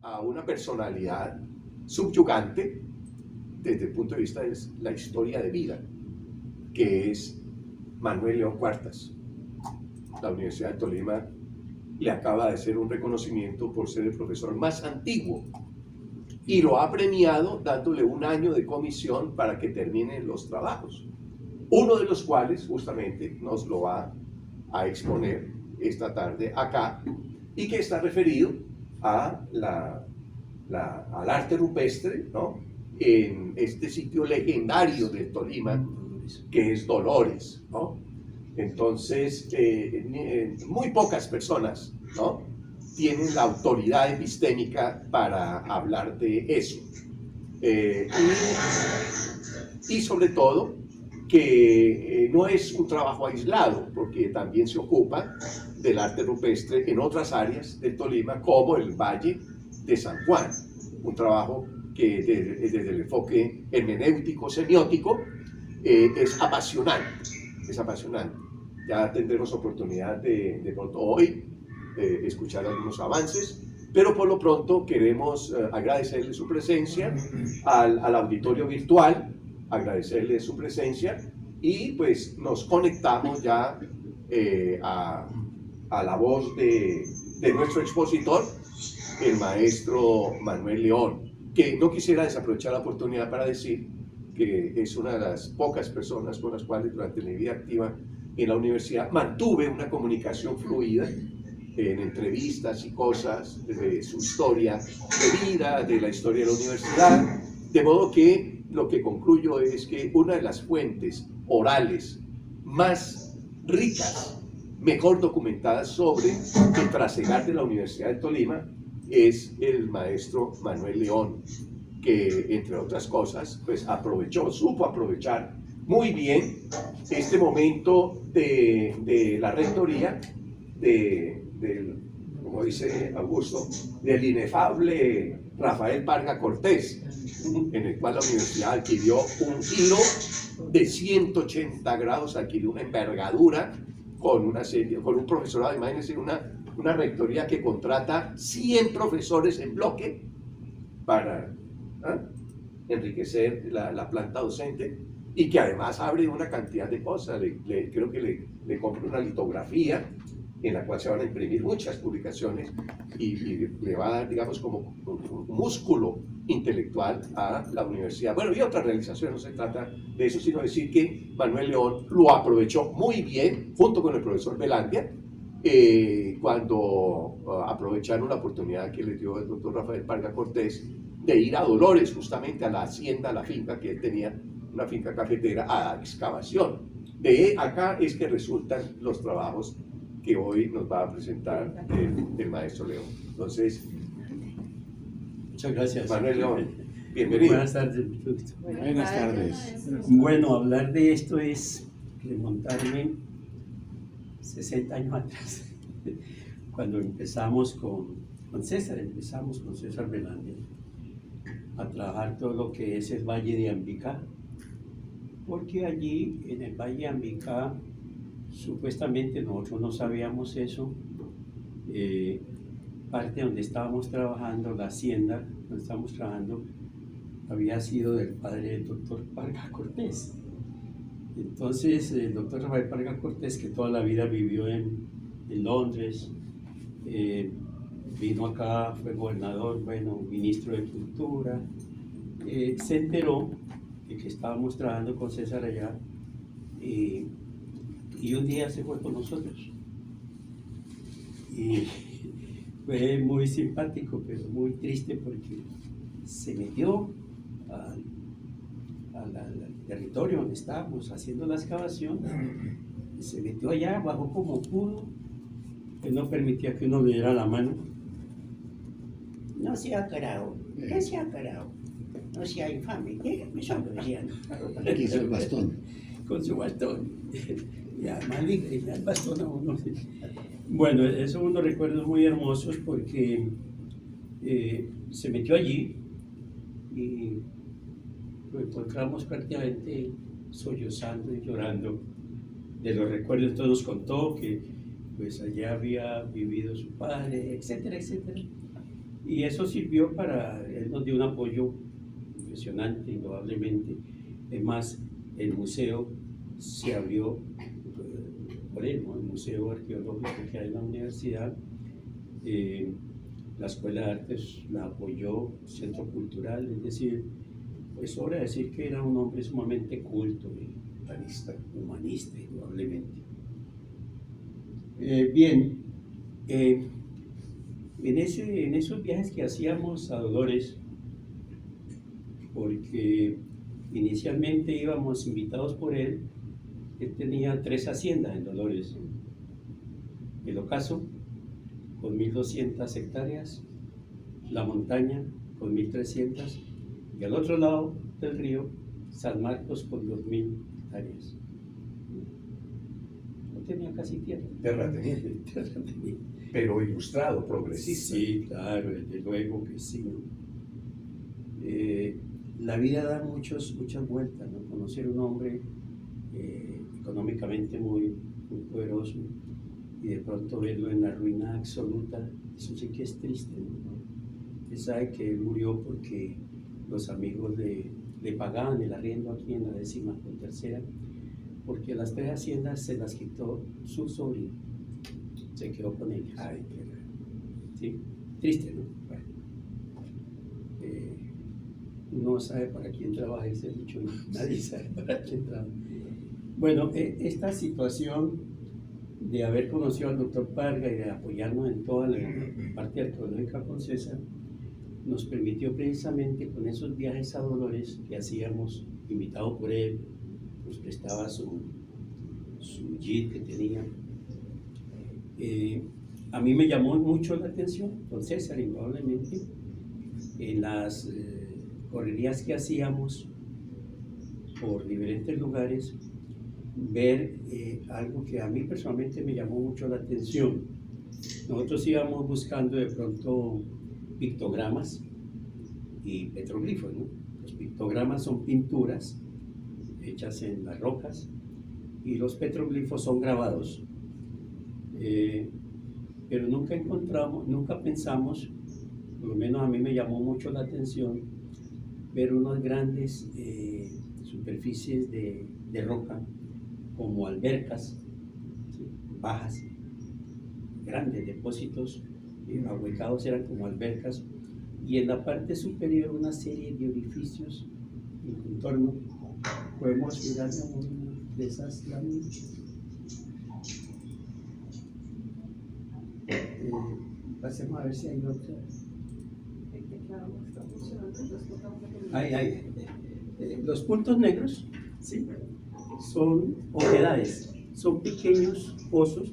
a una personalidad subyugante desde el punto de vista de la historia de vida, que es Manuel León Cuartas. La Universidad de Tolima le acaba de hacer un reconocimiento por ser el profesor más antiguo y lo ha premiado dándole un año de comisión para que terminen los trabajos, uno de los cuales justamente nos lo va a exponer esta tarde acá, y que está referido a al arte rupestre, ¿no?, en este sitio legendario de Tolima, que es Dolores, ¿no? Entonces, muy pocas personas, ¿no?, tienen la autoridad epistémica para hablar de eso. Y sobre todo, que no es un trabajo aislado, porque también se ocupa del arte rupestre en otras áreas del Tolima, como el Valle de San Juan, un trabajo que desde el enfoque hermenéutico, semiótico, es apasionante, es apasionante. Ya tendremos oportunidad de pronto hoy escuchar algunos avances, pero por lo pronto queremos agradecerle su presencia al auditorio virtual, agradecerle su presencia, y pues nos conectamos ya a la voz de nuestro expositor, el maestro Manuel León, que no quisiera desaprovechar la oportunidad para decir que es una de las pocas personas con las cuales durante mi vida activa en la universidad mantuve una comunicación fluida en entrevistas y cosas de su historia de vida, de la historia de la universidad, de modo que lo que concluyo es que una de las fuentes orales más ricas, mejor documentadas sobre el trasegar de la Universidad de Tolima es el maestro Manuel León, que entre otras cosas pues supo aprovechar muy bien este momento de la rectoría como dice Augusto, del inefable Rafael Parga Cortés, en el cual la universidad adquirió un giro de 180 grados, adquirió una envergadura con un profesorado. Imagínense una rectoría que contrata 100 profesores en bloque para enriquecer la planta docente, y que además abre una cantidad de cosas. Creo que le compra una litografía en la cual se van a imprimir muchas publicaciones, y le va a dar, digamos, como un músculo intelectual a la universidad. Bueno, y otras realizaciones, no se trata de eso, sino decir que Manuel León lo aprovechó muy bien, junto con el profesor Belandia, cuando aprovecharon la oportunidad que le dio el doctor Rafael Parga Cortés de ir a Dolores, justamente a la hacienda, a la finca que él tenía, una finca cafetera, a la excavación. De acá es que resultan los trabajos que hoy nos va a presentar el maestro León. Entonces, muchas gracias. Manuel León, bienvenido. Buenas tardes. Buenas tardes. Bueno, hablar de esto es remontarme 60 años atrás, cuando empezamos con César Belandia a trabajar todo lo que es el Valle de Ambicá, porque allí en el Valle de Ambicá, supuestamente nosotros no sabíamos eso, parte donde estábamos trabajando, la hacienda donde estábamos trabajando, había sido del padre del doctor Parga Cortés. Entonces el doctor Rafael Parga Cortés, que toda la vida vivió en Londres, vino acá, fue gobernador, bueno, ministro de Cultura, se enteró de que estábamos trabajando con César allá, y un día se fue con nosotros. Y fue muy simpático, pero muy triste, porque se metió al territorio donde estábamos haciendo la excavación, se metió allá, bajó como pudo, que no permitía que uno le diera la mano. No sea carao, no sea carao, no sea infame, ¿qué? Eso me decían. Aquí hizo el bastón. Con su bastón. Y además le grita el bastón a uno. Bueno, esos son unos recuerdos muy hermosos, porque se metió allí y lo encontramos prácticamente sollozando y llorando de los recuerdos. Entonces nos contó que pues allá había vivido su padre, etcétera, etcétera. Y eso sirvió para, él nos dio un apoyo impresionante, indudablemente. Es más, el museo se abrió por él, ¿no? El Museo Arqueológico que hay en la universidad. La Escuela de Artes la apoyó, Centro Cultural, es decir, pues sobra decir que era un hombre sumamente culto y humanista, indudablemente. Bien, en esos viajes que hacíamos a Dolores, porque inicialmente íbamos invitados por él tenía 3 haciendas en Dolores: el Ocaso con 1.200 hectáreas, la Montaña con 1.300 y al otro lado del río San Marcos con 2.000 hectáreas. No tenía casi tierra. Terra tenía. Tierra tenía. Pero ilustrado, progresista. Sí, claro, desde luego que sí, ¿no? La vida da muchas vueltas, ¿no? Conocer un hombre económicamente muy poderoso y de pronto verlo en la ruina absoluta, eso sí que es triste, ¿no? Él sabe que él murió porque los amigos le pagaban el arriendo aquí en la 13ª, porque las 3 haciendas se las quitó su sobrino, se quedó con ellas. Ay, qué... Sí, triste, ¿no? Bueno, no sabe para quién trabaja ese dicho, nadie sabe para quién trabaja. Bueno, esta situación de haber conocido al doctor Parga y de apoyarnos en toda la parte arqueológica con César, nos permitió precisamente con esos viajes a Dolores que hacíamos, invitado por él, nos prestaba su jeep que tenía. A mí me llamó mucho la atención con César, indudablemente, en las correrías que hacíamos por diferentes lugares, ver algo que a mí personalmente me llamó mucho la atención. Nosotros íbamos buscando de pronto pictogramas y petroglifos, ¿no? Los pictogramas son pinturas hechas en las rocas y los petroglifos son grabados. Pero nunca pensamos, por lo menos a mí me llamó mucho la atención, ver unas grandes superficies de roca como albercas, ¿sí? Bajas, grandes depósitos ahuecados, eran como albercas, y en la parte superior una serie de orificios en contorno. Podemos mirar una de esas láminas. Pasemos a ver si hay otra. Los puntos negros, ¿sí? Son oquedades, son pequeños pozos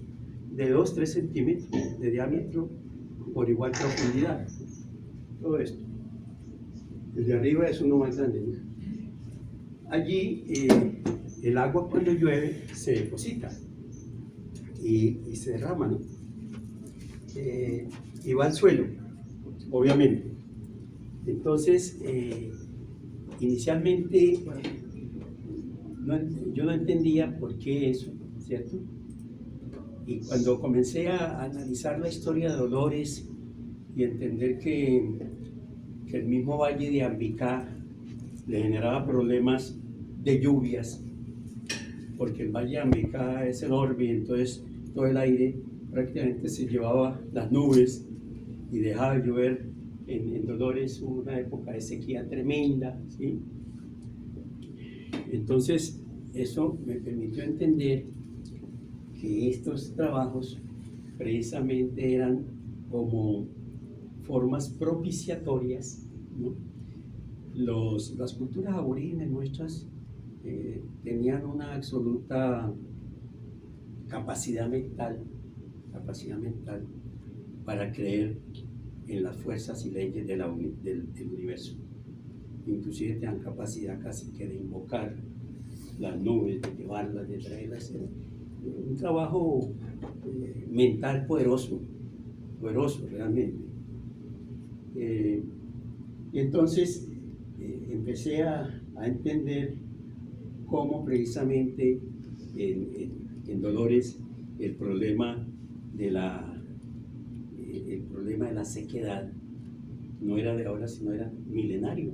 de 2-3 centímetros de diámetro por igual profundidad. Todo esto. Desde arriba es uno más grande, ¿no? Allí el agua cuando llueve se deposita y se derrama, ¿no? Y va al suelo, obviamente. Entonces, inicialmente yo no entendía por qué eso, ¿cierto? Y cuando comencé a analizar la historia de Dolores y entender que el mismo valle de Ambicá le generaba problemas de lluvias, porque el valle de Ambicá es enorme y entonces todo el aire prácticamente se llevaba las nubes y dejaba de llover. En Dolores hubo una época de sequía tremenda, ¿sí? Entonces eso me permitió entender que estos trabajos precisamente eran como formas propiciatorias, ¿no? Las culturas aborígenes nuestras tenían una absoluta capacidad mental para creer en las fuerzas y leyes del universo. Inclusive tenían capacidad casi que de invocar las nubes, de llevarlas, de traerlas. Un trabajo mental poderoso realmente. Y entonces empecé a entender cómo precisamente en Dolores el problema de la sequedad no era de ahora, sino era milenario,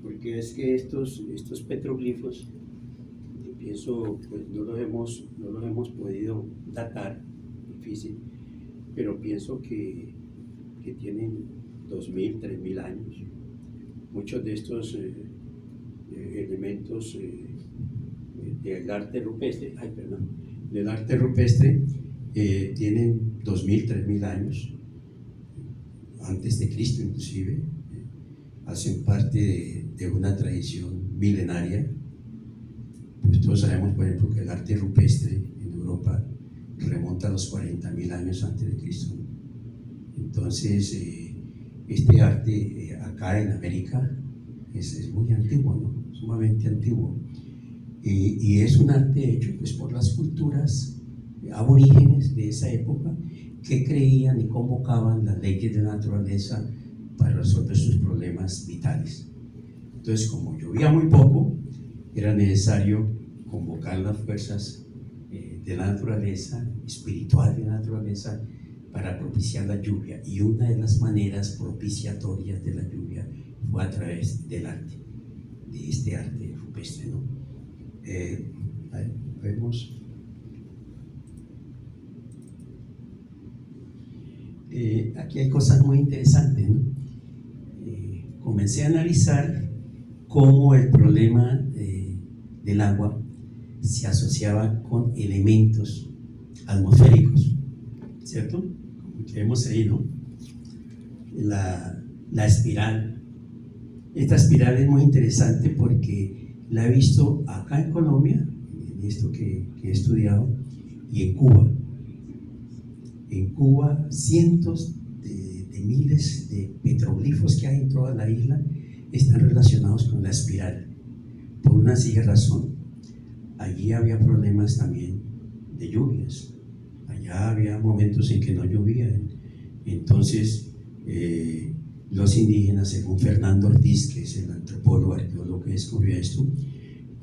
porque es que estos petroglifos, pienso, pues no los hemos podido datar, difícil, pero pienso que tienen 2000, 3000 años. Muchos de estos elementos del arte rupestre, tienen 2000, 3000 años, antes de Cristo inclusive, hacen parte de una tradición milenaria. Pues todos sabemos, por ejemplo, que el arte rupestre en Europa remonta a los 40.000 años antes de Cristo. Entonces, este arte acá en América es muy antiguo, ¿no? Sumamente antiguo. Y es un arte hecho pues, por las culturas aborígenes de esa época que creían y convocaban las leyes de la naturaleza para resolver sus problemas vitales. Entonces, como llovía muy poco, era necesario convocar las fuerzas de la naturaleza, espiritual de la naturaleza, para propiciar la lluvia. Y una de las maneras propiciatorias de la lluvia fue a través del arte, de este arte rupestre, ¿no? Vemos. Aquí hay cosas muy interesantes, ¿no? Comencé a analizar cómo el problema del agua se asociaba con elementos atmosféricos, ¿cierto? Como que vemos ahí, ¿no? La espiral. Esta espiral es muy interesante porque la he visto acá en Colombia, en esto que he estudiado, y en Cuba. En Cuba, cientos de miles de petroglifos que hay en toda la isla están relacionados con la espiral, por una sencilla razón. Allí había problemas también de lluvias, allá había momentos en que no llovía. Entonces los indígenas, según Fernando Ortiz, que es el antropólogo, arqueólogo que descubrió esto,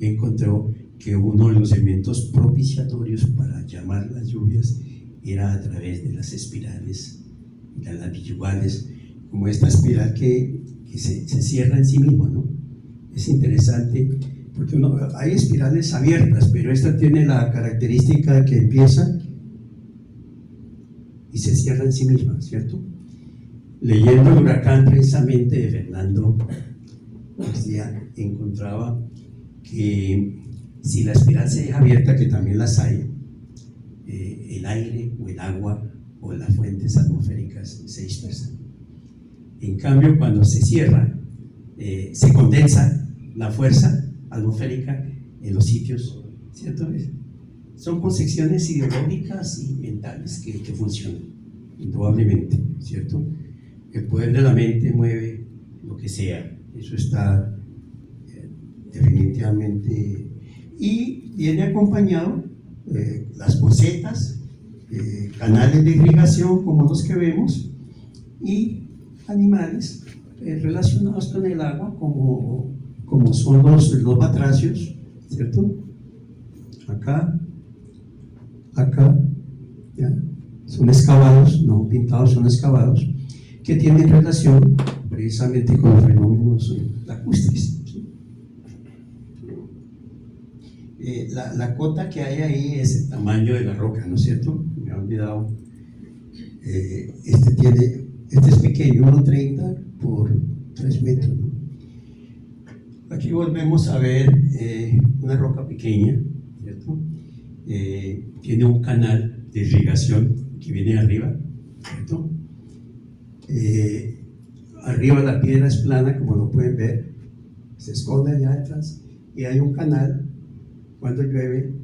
encontró que uno de los elementos propiciatorios para llamar las lluvias era a través de las espirales, de las villugales, como esta espiral que se cierra en sí misma, ¿no? Es interesante porque hay espirales abiertas, pero esta tiene la característica de que empieza y se cierra en sí misma, ¿cierto? Leyendo el huracán precisamente de Fernando García, encontraba que si la espiral se deja abierta, que también las hay, el aire o el agua o las fuentes atmosféricas se dispersan. En cambio, cuando se cierra, se condensa la fuerza atmosférica en los sitios, ¿cierto? Son concepciones ideológicas y mentales que funcionan, indudablemente, ¿cierto? El poder de la mente mueve lo que sea, eso está definitivamente, y viene acompañado las posetas, canales de irrigación como los que vemos, y animales relacionados con el agua como son los batracios, ¿cierto? Acá, ¿ya? Son excavados, no pintados, son excavados, que tienen relación precisamente con los fenómenos lacustres. La cota que hay ahí es el tamaño de la roca, ¿no es cierto? Me he olvidado. Este es pequeño, 1,30 por 3 metros, ¿no? Aquí volvemos a ver una roca pequeña, ¿cierto? Tiene un canal de irrigación que viene arriba, ¿cierto? Arriba la piedra es plana, como lo pueden ver, se esconde allá detrás, y hay un canal cuando llueve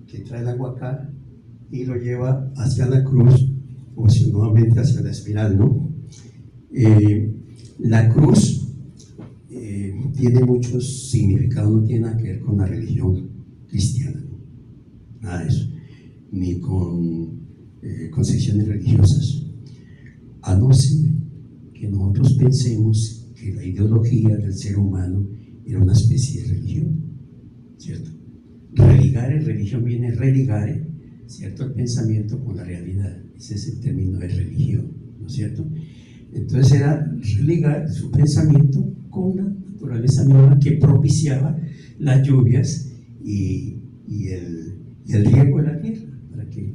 que trae el agua acá y lo lleva hacia la cruz, o si nuevamente hacia la espiral, ¿no? La cruz tiene muchos significados, no tiene nada que ver con la religión cristiana, ¿no? Nada de eso, ni con concepciones religiosas, a no ser que nosotros pensemos que la ideología del ser humano era una especie de religión, ¿cierto? Religare, religión viene religare, ¿cierto? El pensamiento con la realidad, ese es el término de religión, ¿no es cierto? Entonces era ligar su pensamiento con la naturaleza misma que propiciaba las lluvias y el riego de la tierra para que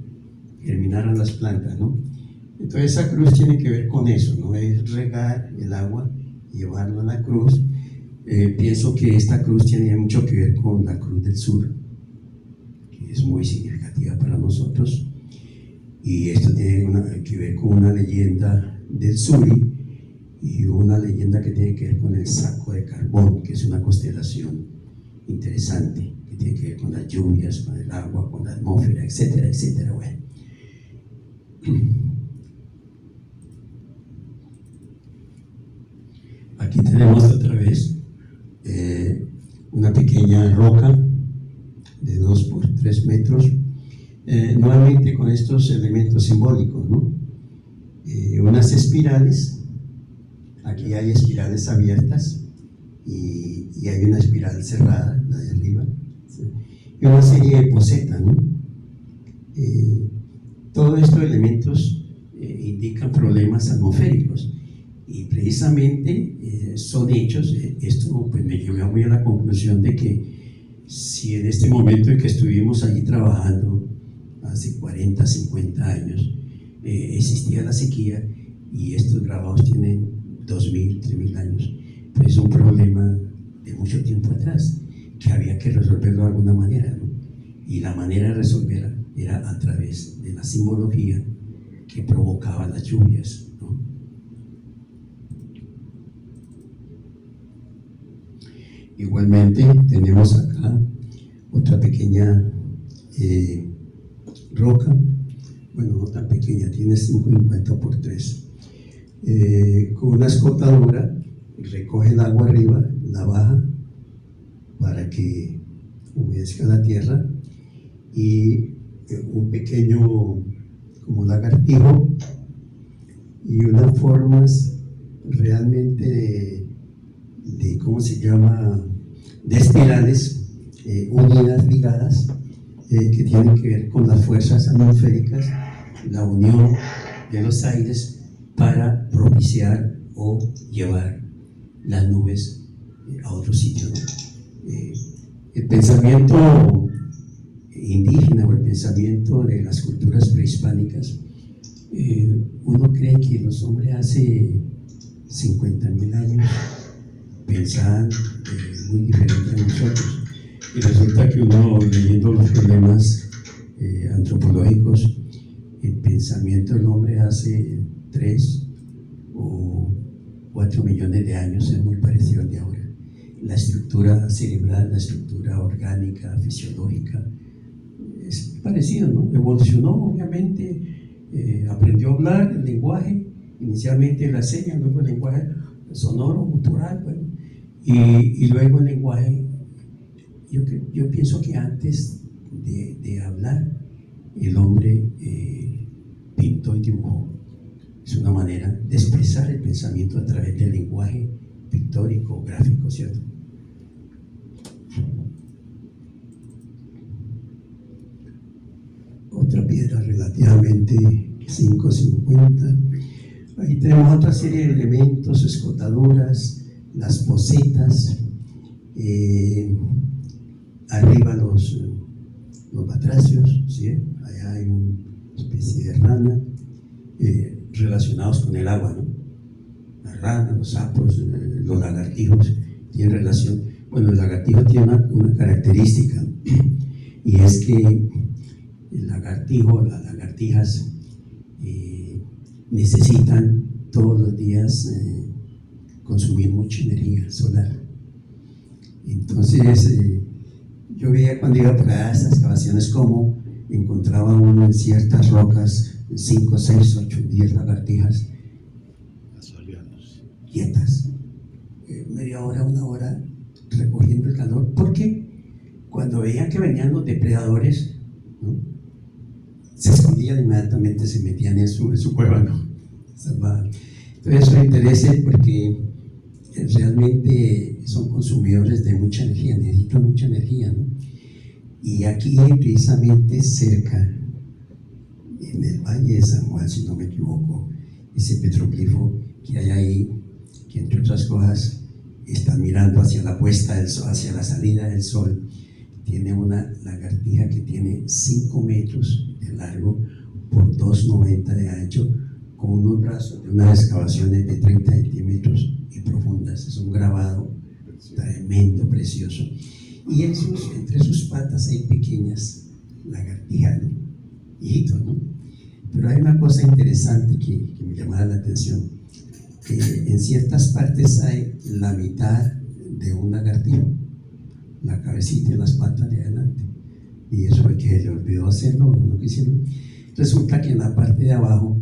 germinaran las plantas, ¿no? Entonces esa cruz tiene que ver con eso, ¿no? Es regar el agua, llevarlo a la cruz. Pienso que esta cruz tiene mucho que ver con la Cruz del Sur, que es muy significativa para nosotros, y esto tiene que ver con una leyenda del Suri y una leyenda que tiene que ver con el saco de carbón, que es una constelación interesante, que tiene que ver con las lluvias, con el agua, con la atmósfera, etcétera, etcétera. Bueno. Aquí tenemos otra vez una pequeña roca de 2 por 3 metros, nuevamente con estos elementos simbólicos, ¿no? Unas espirales, aquí hay espirales abiertas y hay una espiral cerrada, la de arriba, ¿sí? Y una serie de posetas, ¿no? Todos estos elementos indican problemas atmosféricos y precisamente son hechos. Esto pues me llevó muy a la conclusión de que si en este momento en que estuvimos allí trabajando hace 40, 50 años existía la sequía y estos grabados tienen 2000, 3000 años, pues es un problema de mucho tiempo atrás que había que resolverlo de alguna manera, ¿no? Y la manera de resolverla era a través de la simbología que provocaba las lluvias, ¿no? Igualmente tenemos acá otra pequeña roca, bueno, no tan pequeña, tiene 50 por 3, con una escotadura, recoge el agua arriba, la baja para que humedezca la tierra, y un pequeño como lagartijo y unas formas realmente de ¿cómo se llama?, de espirales unidas, ligadas, que tienen que ver con las fuerzas atmosféricas, la unión de los aires para propiciar o llevar las nubes a otro sitio, ¿no? El pensamiento indígena o el pensamiento de las culturas prehispánicas, uno cree que los hombres hace 50.000 años pensaban muy diferente a nosotros, y resulta que uno, leyendo los problemas antropológicos, el pensamiento del hombre hace 3 o 4 millones de años es muy parecido al de ahora. La estructura cerebral, la estructura orgánica, fisiológica, es parecido, ¿no? Evolucionó, obviamente, aprendió a hablar el lenguaje, inicialmente la seña, luego el lenguaje sonoro, gutural, bueno, y luego el lenguaje. Yo pienso que antes de hablar, el hombre pintó y dibujó. Es una manera de expresar el pensamiento a través del lenguaje pictórico, gráfico, ¿cierto? Otra piedra relativamente 5.50. Ahí tenemos otra serie de elementos, escotaduras, las posetas, arriba los batracios, ¿sí? Allá hay una especie de rana, relacionados con el agua, ¿no? La rana, los sapos, los lagartijos tienen relación. Bueno, el lagartijo tiene una característica, y es que el lagartijo, las lagartijas necesitan todos los días consumir mucha energía solar. Entonces yo veía cuando iba para estas excavaciones cómo encontraba uno en ciertas rocas 5, 6, 8, 10 lagartijas quietas, media hora, una hora, recogiendo el calor, porque cuando veían que venían los depredadores, ¿no?, se escondían inmediatamente, se metían en su cueva, ¿no?, salvada. Entonces eso me interesa porque realmente son consumidores de mucha energía, necesitan mucha energía, ¿no? Y aquí precisamente cerca, en el Valle de San Juan, si no me equivoco, ese petroglifo que hay ahí, que entre otras cosas está mirando hacia la puesta del sol, hacia la salida del sol. Tiene una lagartija que tiene 5 metros de largo por 2,90 de ancho, con unos brazos de unas excavaciones de 30 centímetros y profundas. Es un grabado tremendo, precioso. Y entre sus patas hay pequeñas lagartijas, ¿no? Hijitos, ¿no? Pero hay una cosa interesante que me llamaba la atención, que en ciertas partes hay la mitad de un lagartijo, la cabecita y las patas de adelante, y eso es que le olvidó hacerlo, no quisieron. Resulta que en la parte de abajo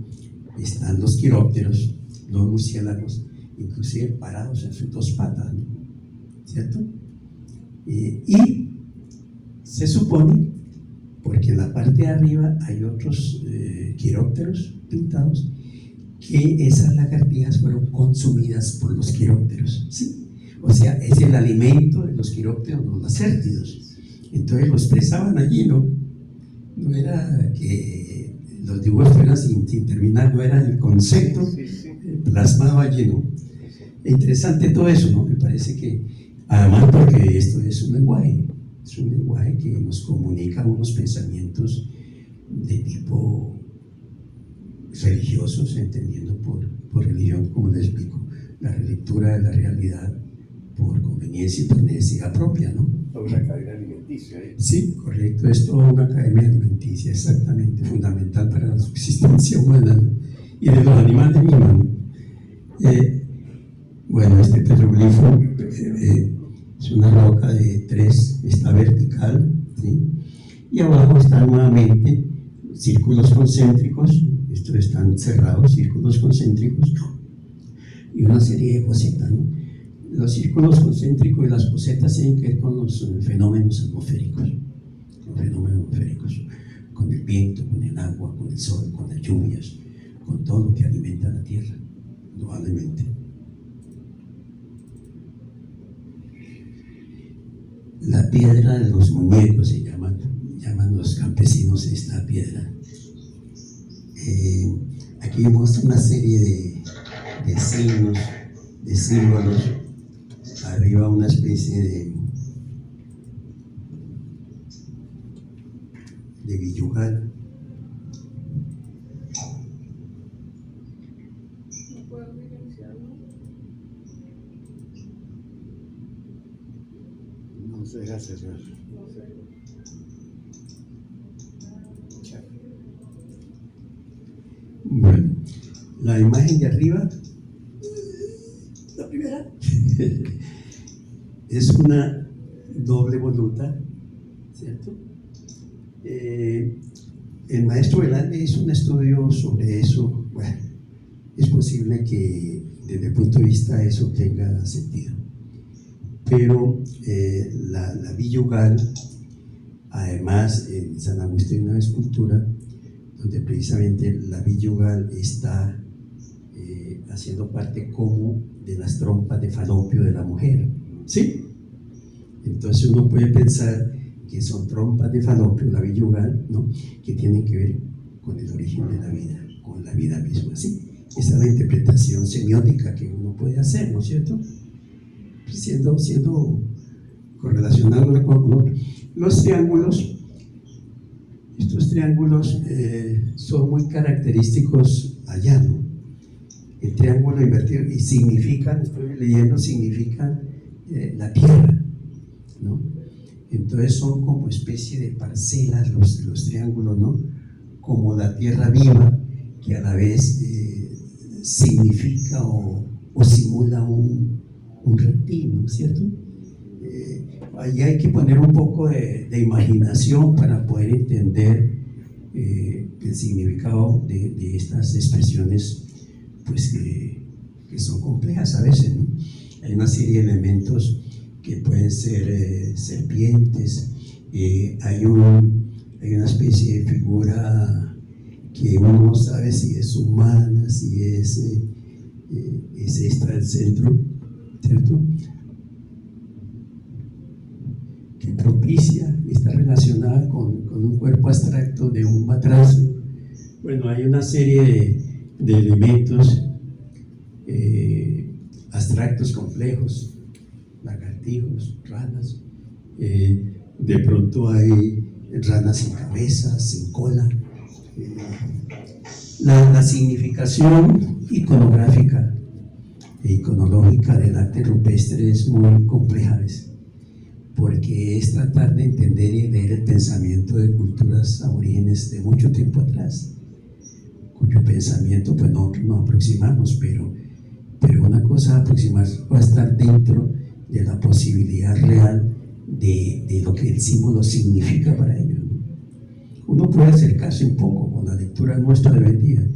están los quirópteros, los murciélagos, inclusive parados en sus 2 patas, ¿no? ¿Cierto? Y se supone, porque en la parte de arriba hay otros quirópteros pintados, que esas lagartijas fueron consumidas por los quirópteros, ¿sí? O sea, es el alimento de los quirópteros, los lacértidos. Entonces los presaban allí, ¿no? No era que los dibujos fueran sin terminar, no era el concepto plasmado allí, ¿no? Es interesante todo eso, ¿no? Me parece que, además, porque esto es un lenguaje que nos comunica unos pensamientos de tipo religiosos, entendiendo por religión, como les explico, la relectura de la realidad por conveniencia y por necesidad propia, ¿no? Una cadena alimenticia. Sí, correcto, es toda una cadena alimenticia, exactamente, fundamental para la subsistencia humana, ¿no? Y de los animales mismos, ¿no? Bueno, este petroglifo es una roca de 3, está vertical, ¿sí? Y abajo están nuevamente círculos concéntricos, estos están cerrados, círculos concéntricos, y una serie de posetas, ¿no? Los círculos concéntricos y las posetas tienen que ver con los fenómenos atmosféricos, con el viento, con el agua, con el sol, con las lluvias, con todo lo que alimenta la tierra, probablemente. La piedra de los muñecos se llaman los campesinos esta piedra. Aquí muestra una serie de signos, de símbolos. Arriba una especie de villugal. No se deja cerrar. Bueno, la imagen de arriba, la primera, es una doble voluta, ¿cierto? El maestro Velarde hizo un estudio sobre eso. Bueno, es posible que desde el punto de vista de eso tenga sentido, pero la Villugal, además en San Agustín hay una escultura donde precisamente la Villugal está haciendo parte como de las trompas de falopio de la mujer, ¿sí? Entonces uno puede pensar que son trompas de falopio, la Villugal, ¿no? Que tienen que ver con el origen de la vida, con la vida misma, ¿sí? Esa es la interpretación semiótica que uno puede hacer, ¿no es cierto? Siendo correlacionándolo con otro. Los triángulos, estos triángulos son muy característicos allá, ¿no? El triángulo invertido, y significan, estoy leyendo, significan la tierra, ¿no? Entonces son como especie de parcelas los triángulos, ¿no? Como la tierra viva, que a la vez significa o simula un reptil, ¿no es cierto? Ahí hay que poner un poco de imaginación para poder entender el significado de estas expresiones, pues que son complejas a veces, ¿no? Hay una serie de elementos que pueden ser serpientes, hay una especie de figura que uno no sabe si es humana, si es esta del centro, ¿cierto? Que propicia, está relacionada con un cuerpo abstracto de un batracio. Bueno, hay una serie de elementos abstractos complejos, lagartijos, ranas. De pronto hay ranas sin cabeza, sin cola. La significación iconográfica e iconológica del arte rupestre es muy compleja a veces, porque es tratar de entender y leer el pensamiento de culturas aborígenes de mucho tiempo atrás, cuyo pensamiento pues nosotros nos aproximamos, pero una cosa aproximarse va a estar dentro de la posibilidad real de lo que el símbolo significa para ellos. Uno puede acercarse un poco con la lectura nuestra de hoy en día,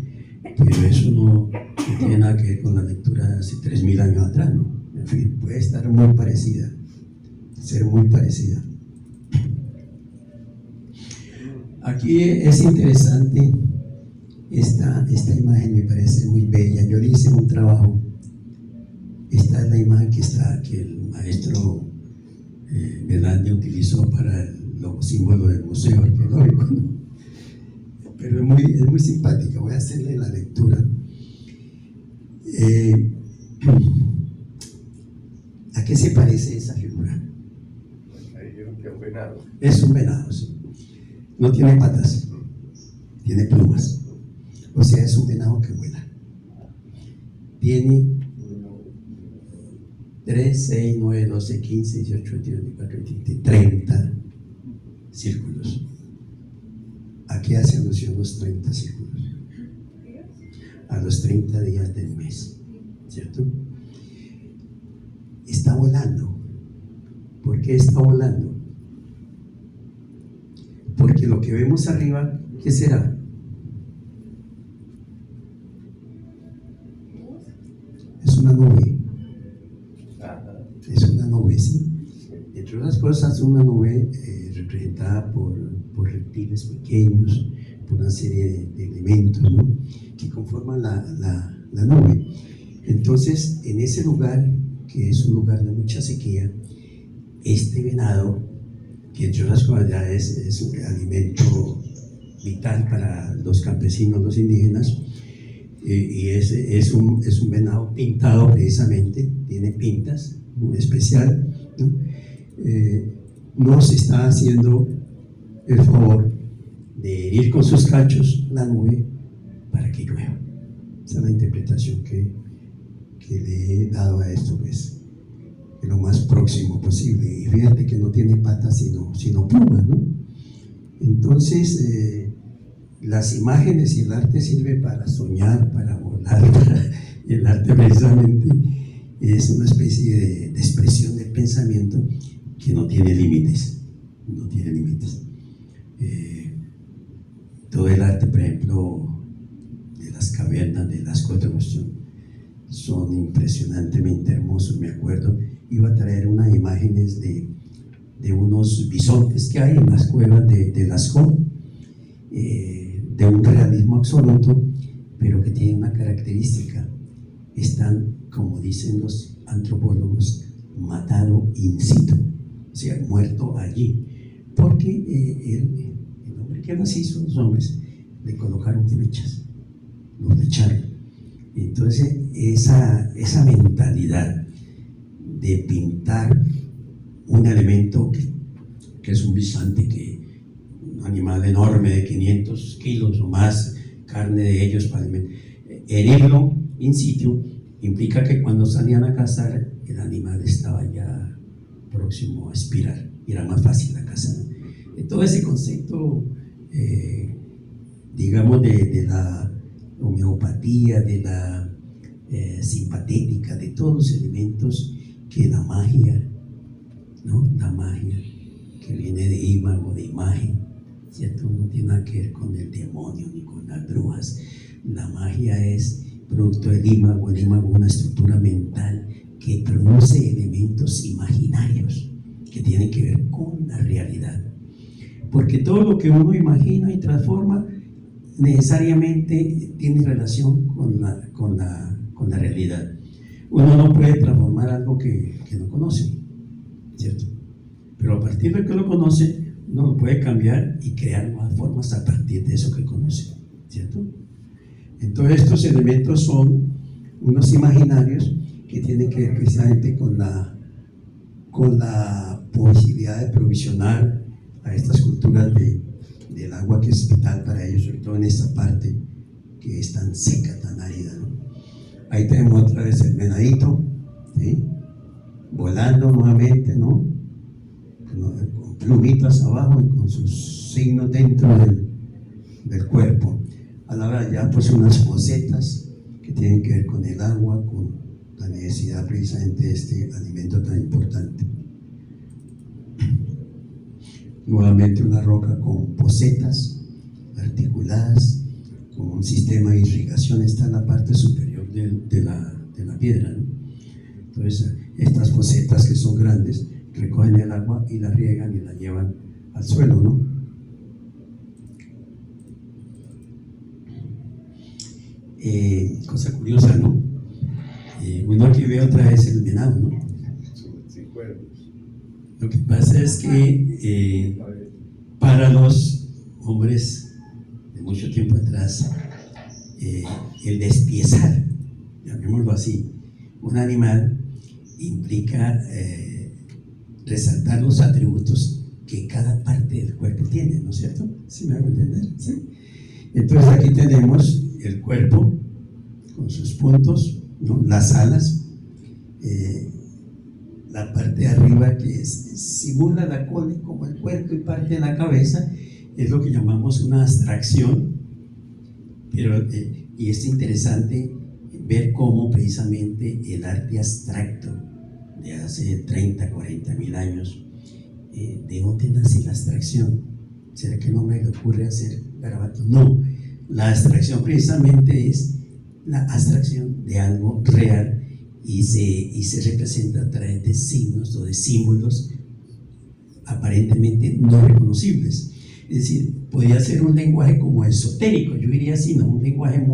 pero eso no tiene nada que ver con la lectura de hace 3000 años atrás, ¿no? En fin, puede estar muy parecida, ser muy parecida. Aquí es interesante esta imagen, me parece muy bella. Yo le hice un trabajo. Esta es la imagen que el maestro Belandi utilizó para el símbolo del Museo Arqueológico, ¿no? Pero es muy simpática. Voy a hacerle la lectura. ¿A qué se parece esa figura? Ahí vieron que es un venado. Es un venado, sí. No tiene patas, tiene plumas. O sea, es un venado que vuela. Tiene 3, 6, 9, 12, 15, 18, 22, 24, 27, 30 círculos. ¿A qué hace alusión los 30 círculos? A los 30 días del mes, ¿cierto? Está volando. ¿Por qué está volando? Porque lo que vemos arriba, ¿qué será? Es una nube. Es una nube, ¿sí? Entre otras cosas, una nube representada por reptiles pequeños, por una serie de elementos, ¿no?, que conforman la nube. Entonces, en ese lugar, que es un lugar de mucha sequía, este venado, que entre otras cosas ya es un alimento vital para los campesinos, los indígenas, y es un venado pintado precisamente, tiene pintas muy especial, ¿no? Nos está haciendo el favor de herir con sus cachos la nube para que llueva. Esa es la interpretación que le he dado a esto, pues, de lo más próximo posible. Y fíjate que no tiene patas sino plumas, ¿no? Entonces, las imágenes y el arte sirve para soñar, para volar. Y el arte precisamente es una especie de expresión del pensamiento que no tiene límites, no tiene límites. Todo el arte, por ejemplo, de las cavernas de Lascaux son impresionantemente hermosos. Me acuerdo, iba a traer unas imágenes de unos bisontes que hay en las cuevas de Lascaux, de un realismo absoluto, pero que tiene una característica: están, como dicen los antropólogos, matado in situ, o sea, muerto allí, porque el hombre que las hizo, los hombres, le colocaron flechas, los echaron. Entonces, esa mentalidad de pintar un elemento que es un bisonte, un animal enorme de 500 kilos o más, carne de ellos, para herirlo in situ, implica que cuando salían a cazar, el animal estaba ya próximo a expirar y era más fácil la caza. Todo ese concepto, digamos, de la homeopatía, de la simpatética, de todos los elementos que la magia, ¿no? La magia que viene de imago, de imagen, ¿cierto? No tiene nada que ver con el demonio ni con las brujas. La magia es producto del imago. El imago es una estructura mental que produce elementos imaginarios que tienen que ver con la realidad, porque todo lo que uno imagina y transforma necesariamente tiene relación con la realidad. Uno no puede transformar algo que no conoce, ¿cierto? Pero a partir de que lo conoce, uno lo puede cambiar y crear nuevas formas a partir de eso que conoce, ¿cierto? Entonces, estos elementos son unos imaginarios que tienen que ver precisamente con la posibilidad de provisionar a estas culturas del agua que es vital para ellos, sobre todo en esta parte que es tan seca, tan árida, ¿no? Ahí tenemos otra vez el venadito, ¿sí? Volando nuevamente, ¿no? Con plumitas abajo y con sus signos dentro del cuerpo. A la hora ya pues unas posetas que tienen que ver con el agua, con la necesidad precisamente de este alimento tan importante. Nuevamente una roca con posetas articuladas, con un sistema de irrigación, está en la parte superior de la piedra, ¿no? Entonces estas posetas que son grandes recogen el agua y la riegan y la llevan al suelo, ¿no? Cosa curiosa, ¿no? Uno aquí ve otra vez el venado, ¿no? Lo que pasa es que para los hombres de mucho tiempo atrás, el despiezar, llamémoslo así, un animal implica resaltar los atributos que cada parte del cuerpo tiene, ¿no es cierto? ¿Sí me hago entender? ¿Sí? Entonces aquí tenemos el cuerpo con sus puntos, ¿no? Las alas, la parte de arriba que simula la cola como el cuerpo y parte de la cabeza, es lo que llamamos una abstracción, pero y es interesante ver cómo precisamente el arte abstracto de hace 30, 40 mil años, ¿de dónde nace la abstracción? ¿Será que el hombre le ocurre hacer garabatos? No, la abstracción precisamente es la abstracción de algo real y se representa a través de signos o de símbolos aparentemente no reconocibles. Es decir, podría ser un lenguaje como esotérico, yo diría así, ¿no? Un lenguaje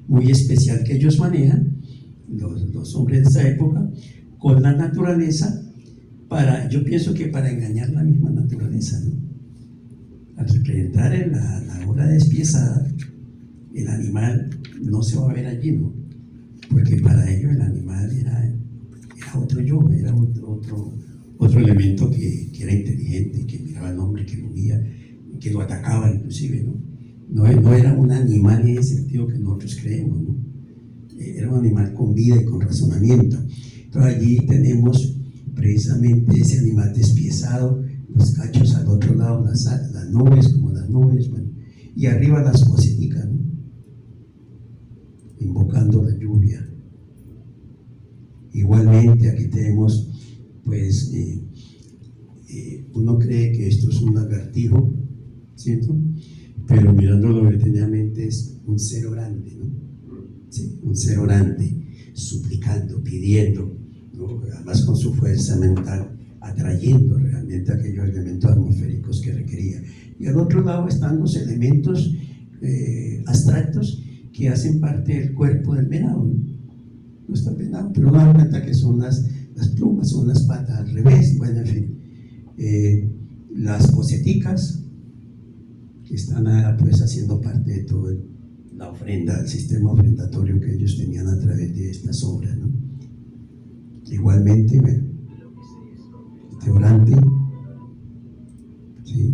muy especial que ellos manejan, los hombres de esa época, con la naturaleza, yo pienso que para engañar la misma naturaleza, ¿no? Al representar en la obra despiezada, el animal no se va a ver allí, ¿no? Porque para ellos el animal era otro yo, era otro elemento que era inteligente, que miraba al hombre, que lo veía, que lo atacaba inclusive, ¿no? No era un animal en el sentido que nosotros creemos, ¿no? Era un animal con vida y con razonamiento. Entonces allí tenemos precisamente ese animal despiezado, los cachos al otro lado, las nubes, como las nubes, bueno, y arriba las poseticas, ¿no? Invocando la lluvia. Igualmente aquí tenemos, pues, uno cree que esto es un lagartijo, ¿cierto? Pero mirándolo detenidamente es un ser orante, ¿no? Sí, un ser orante, suplicando, pidiendo, ¿no? Además con su fuerza mental, atrayendo realmente aquellos elementos atmosféricos que requería. Y al otro lado están los elementos abstractos que hacen parte del cuerpo del venado, ¿no? No está el venado, pero uno da cuenta que son las plumas, son las patas al revés, bueno, en fin. Las poseticas, que están pues haciendo parte de toda la ofrenda, el sistema ofrendatorio que ellos tenían a través de estas obras, ¿no? Igualmente, bueno, este orante, ¿sí?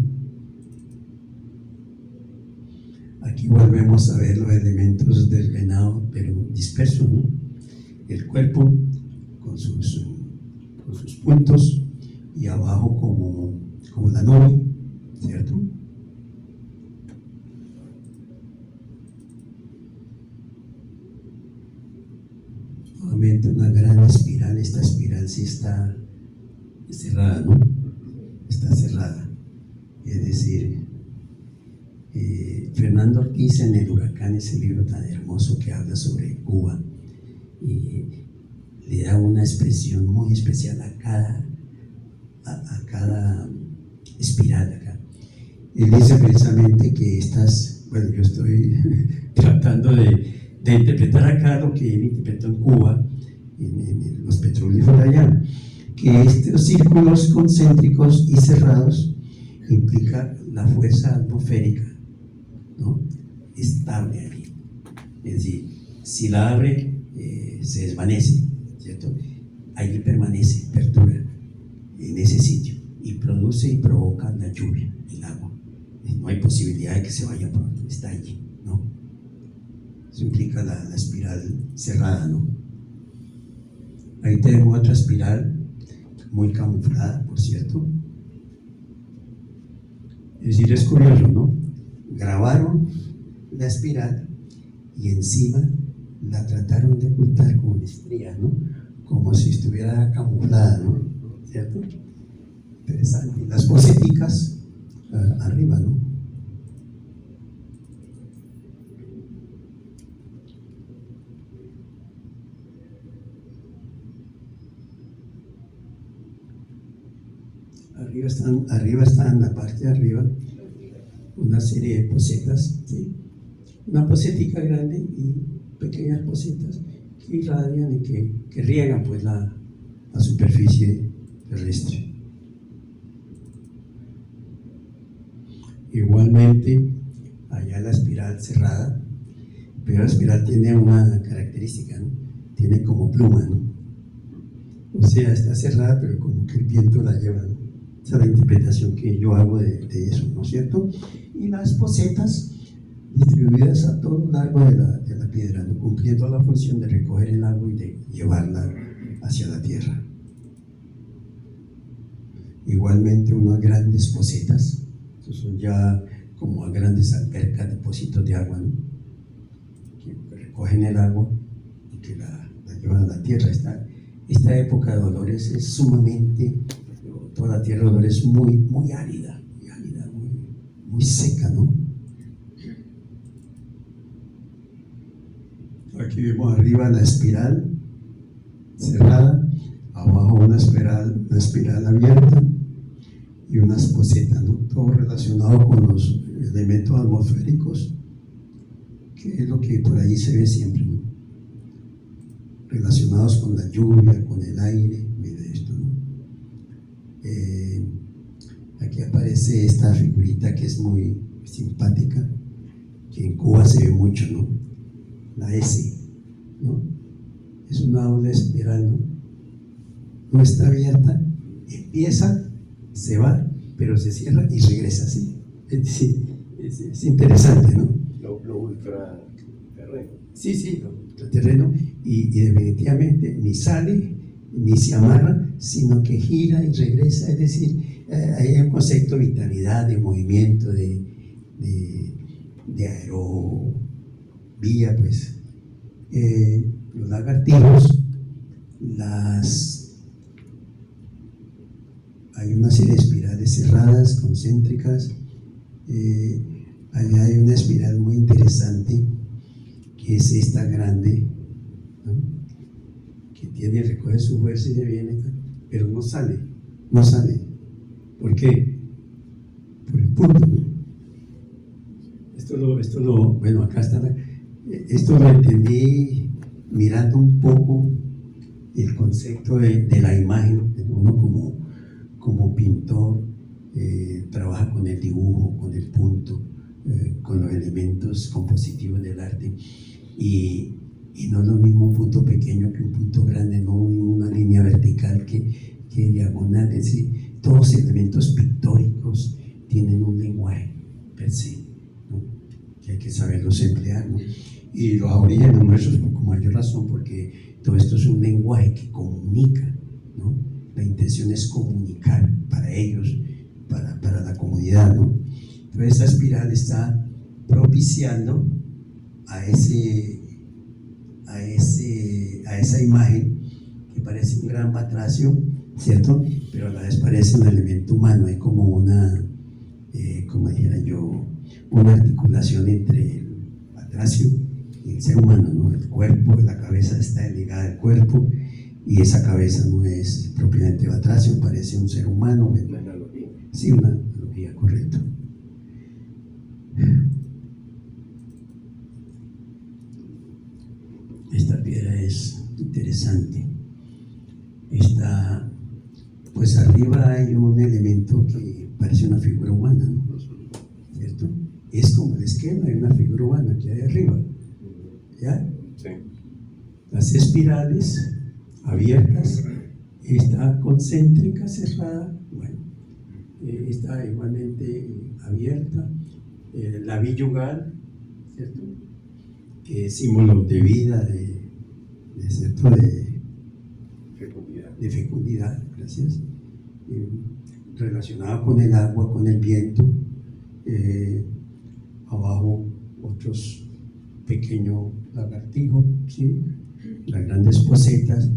Aquí volvemos a ver los elementos del venado, pero dispersos, ¿no? El cuerpo con sus puntos y abajo como la nube, ¿cierto? Nuevamente una gran espiral, esta espiral sí está cerrada, ¿no? Está cerrada. Es decir, Fernando Ortiz en El Huracán, ese libro tan hermoso que habla sobre Cuba, le da una expresión muy especial a cada espiral acá. Él dice precisamente que bueno, yo estoy tratando de interpretar acá lo que él interpretó en Cuba, en los petrolíferos de allá, que estos círculos concéntricos y cerrados implica la fuerza atmosférica, ¿no? Estable allí. Es decir, si la abre, se desvanece, ¿cierto? Ahí permanece, perdura en ese sitio y produce y provoca la lluvia, el agua. No hay posibilidad de que se vaya pronto, está allí, ¿no? Eso implica la espiral cerrada, ¿no? Ahí tenemos otra espiral muy camuflada, por cierto. Es decir, es curioso, ¿no? Grabaron la espiral y encima la trataron de ocultar con una estría, ¿no? Como si estuviera camuflada, ¿no? ¿Cierto? Interesante. Las poseticas arriba, ¿no? Arriba están en la parte de arriba una serie de posetas, ¿sí? Una posetica grande y pequeñas posetas que irradian y que riegan pues la superficie terrestre. Igualmente, allá la espiral cerrada, pero la espiral tiene una característica, ¿no? Tiene como pluma, ¿no? O sea, está cerrada, pero como que el viento la lleva, ¿no? Esa es la interpretación que yo hago de eso, ¿no es cierto? Y las posetas distribuidas a todo lo largo de la piedra, ¿no? Cumpliendo la función de recoger el agua y de llevarla hacia la tierra. Igualmente unas grandes posetas, que son ya como grandes albercas, depósitos de agua, ¿no? Que recogen el agua y que la llevan a la tierra. Esta época de Dolores es sumamente, toda la tierra de Dolores es muy árida, muy seca, ¿no? Aquí vemos arriba la espiral cerrada, abajo una espiral abierta y unas posetas, ¿no? Todo relacionado con los elementos atmosféricos, que es lo que por ahí se ve siempre, ¿no? Relacionados con la lluvia, con el aire, mire esto, ¿no? Aquí aparece esta figurita que es muy simpática, que en Cuba se ve mucho, ¿no? La S, ¿no? Es una doble espiral, ¿no? No está abierta, empieza, se va, pero se cierra y regresa así. Es interesante, ¿no? Lo ultraterreno. Sí, lo ultraterreno, y definitivamente ni sale ni se amarra, sino que gira y regresa. Es decir, hay un concepto de vitalidad, de movimiento, de aerovía, pues. Los lagartijos, hay una serie de espirales cerradas, concéntricas. Hay una espiral muy interesante, que es esta grande, ¿no? Que tiene, recoge su fuerza y se viene, pero no sale. ¿Por qué? Por el punto, ¿no? Bueno, acá está. Esto lo entendí mirando un poco el concepto de la imagen. Uno como pintor trabaja con el dibujo, con el punto, con los elementos compositivos del arte, y no es lo mismo un punto pequeño que un punto grande, no una línea vertical que diagonal. Es decir, todos los elementos pictóricos tienen un lenguaje per se, ¿no? Que hay que saberlos emplear, ¿no? Y los aborígenes nuestros con mayor razón, porque todo esto es un lenguaje que comunica, ¿no? La intención es comunicar para ellos, para la comunidad, ¿no? Entonces esa espiral está propiciando a esa imagen que parece un gran batracio, ¿cierto? Pero a la vez parece un elemento humano. Hay como una, como dijera yo, una articulación entre el batracio y el ser humano, ¿no? El cuerpo, la cabeza está ligada al cuerpo, y esa cabeza no es propiamente batracio, parece un ser humano. Una analogía. Sí, una analogía, correcto. Esta piedra es interesante. Pues arriba hay un elemento que parece una figura humana, ¿no? ¿Cierto? Es como el esquema de una figura humana que hay arriba, ¿ya? Sí. Las espirales abiertas, esta concéntrica cerrada, bueno, está igualmente abierta, la billugal, ¿cierto? Que es símbolo de vida, ¿cierto? Fecundidad. De fecundidad, gracias, relacionada con el agua, con el viento, abajo otros pequeños lagartijos, ¿sí? Las grandes posetas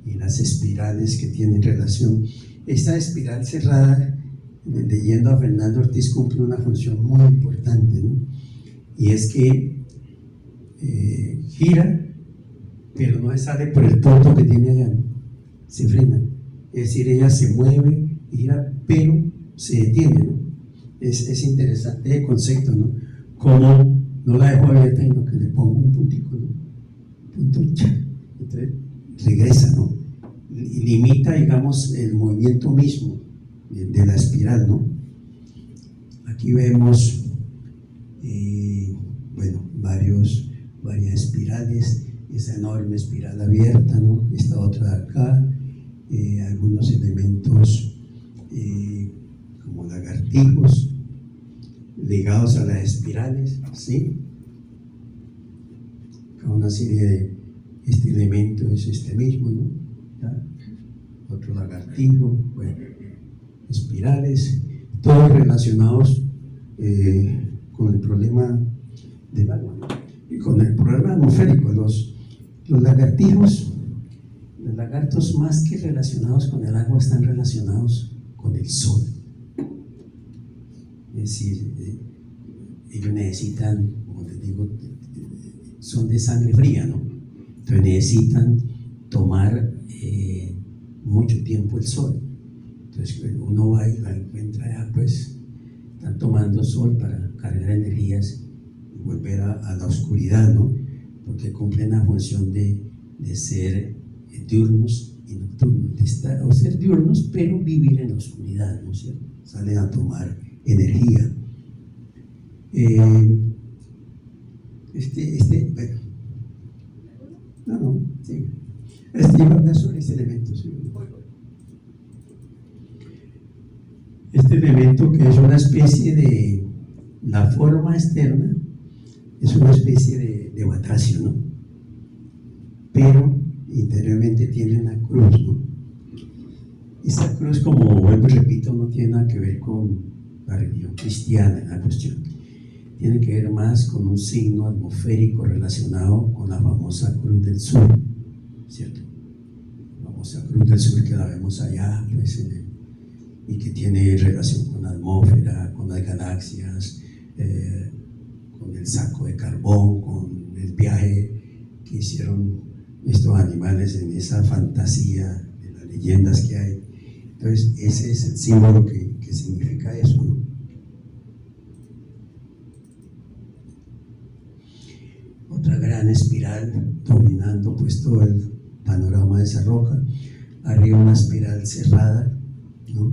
y las espirales que tienen relación. Esta espiral cerrada, leyendo a Fernando Ortiz, cumple una función muy importante, ¿no? Y es que gira, pero no sale por el punto que tiene allá, ¿no? Se frena, es decir, ella se mueve, gira, pero se detiene, ¿no? Es interesante el concepto, ¿no? Como no la dejo abierta, sino que le pongo un puntico, ¿no? Punto, entonces regresa, ¿no? Limita, digamos, el movimiento mismo de la espiral, ¿no? Aquí vemos, bueno, varias espirales, esa enorme espiral abierta, ¿no? Esta otra de acá, algunos elementos como lagartijos ligados a las espirales, ¿sí? Una serie de este elemento es este mismo, ¿no? ¿Ya? Otro lagartijo, bueno, espirales, todos relacionados con el problema del agua, ¿no? Y con el problema atmosférico. Los lagartijos, los lagartos, más que relacionados con el agua, están relacionados con el sol. Es decir, ellos necesitan, como les digo, son de sangre fría, ¿no? Entonces necesitan tomar mucho tiempo el sol. Entonces uno va y la encuentra ya, pues están tomando sol para cargar energías y volver a la oscuridad, ¿no? Porque cumplen la función de ser diurnos y nocturnos, o ser diurnos pero vivir en la oscuridad, ¿no es cierto? Salen a tomar energía. Bueno, sí. Iba a hablar sobre este elemento, ¿sí? Este elemento, que es una especie de, la forma externa es una especie de batracio, ¿no? Pero interiormente tiene una cruz, ¿no? Esa cruz, como vuelvo y repito, no tiene nada que ver con la religión cristiana en la cuestión. Tiene que ver más con un signo atmosférico relacionado con la famosa Cruz del Sur, ¿cierto? La famosa Cruz del Sur que la vemos allá, pues, y que tiene relación con la atmósfera, con las galaxias, con el saco de carbón, con el viaje que hicieron estos animales en esa fantasía de las leyendas que hay. Entonces, ese es el símbolo que significa eso, ¿no? Otra gran espiral dominando pues todo el panorama de esa roca, arriba una espiral cerrada, ¿no?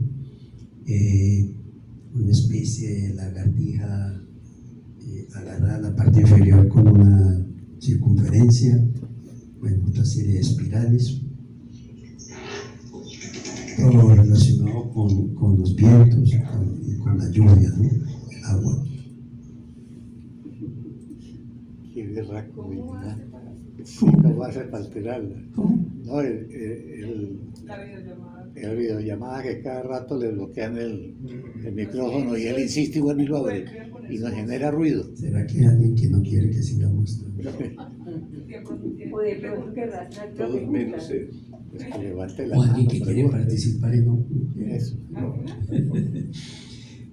Una especie de lagartija agarrada a la parte inferior con una circunferencia, bueno, otra serie de espirales, todo relacionado con los vientos y con la lluvia, ¿no? El agua. Qué berraco, ¿cómo hace para alterarla? ¿Cómo? No, la videollamada que cada rato le bloquean el micrófono y él insiste igual y lo abre y nos genera ruido. ¿Será que hay alguien que no quiere que sigamos? Todos menos él. Pues que levante la O mano. alguien que quiere pregunte. participar y no quiere. Eso.